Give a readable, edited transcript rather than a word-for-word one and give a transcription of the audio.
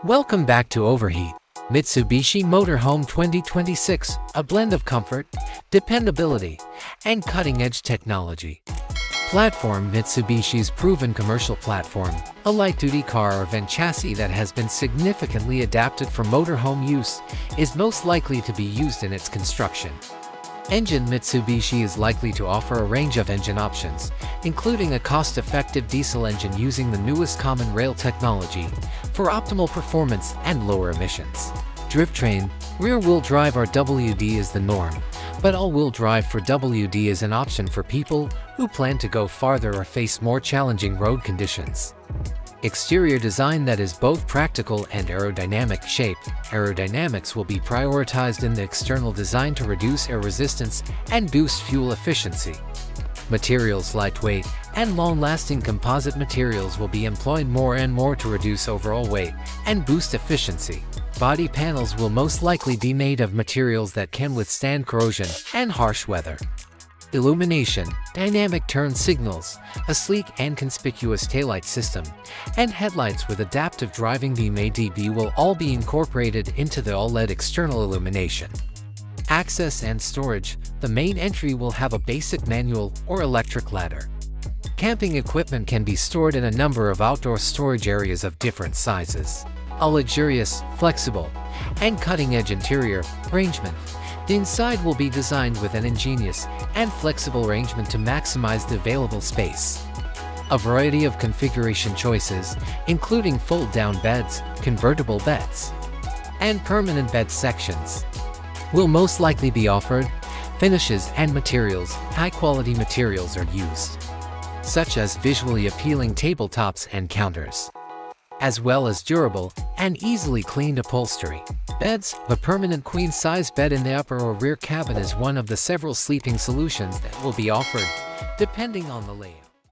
Welcome back to Overheat, Mitsubishi Motorhome 2026, a blend of comfort, dependability, and cutting-edge technology. Platform: Mitsubishi's proven commercial platform, a light-duty car or van chassis that has been significantly adapted for motorhome use, is most likely to be used in its construction. Engine: Mitsubishi is likely to offer a range of engine options, including a cost-effective diesel engine using the newest common rail technology for optimal performance and lower emissions. Drivetrain: rear-wheel drive or WD is the norm, but all-wheel drive for WD is an option for people who plan to go farther or face more challenging road conditions. Exterior design that is both practical and aerodynamic shape. Aerodynamics will be prioritized in the external design to reduce air resistance and boost fuel efficiency. Materials: lightweight and long-lasting composite materials will be employed more and more to reduce overall weight and boost efficiency. Body panels will most likely be made of materials that can withstand corrosion and harsh weather. Illumination: dynamic turn signals, a sleek and conspicuous taillight system, and headlights with adaptive driving beam ADB will all be incorporated into the all-LED external illumination. Access and storage: the main entry will have a basic manual or electric ladder. Camping equipment can be stored in a number of outdoor storage areas of different sizes. A luxurious, flexible, and cutting-edge interior arrangement. The inside will be designed with an ingenious and flexible arrangement to maximize the available space. A variety of configuration choices, including fold-down beds, convertible beds, and permanent bed sections, will most likely be offered. Finishes and materials: high-quality materials are used, such as visually appealing tabletops and counters, as well as durable and easily cleaned upholstery. Beds: a permanent queen-size bed in the upper or rear cabin is one of the several sleeping solutions that will be offered, depending on the layout.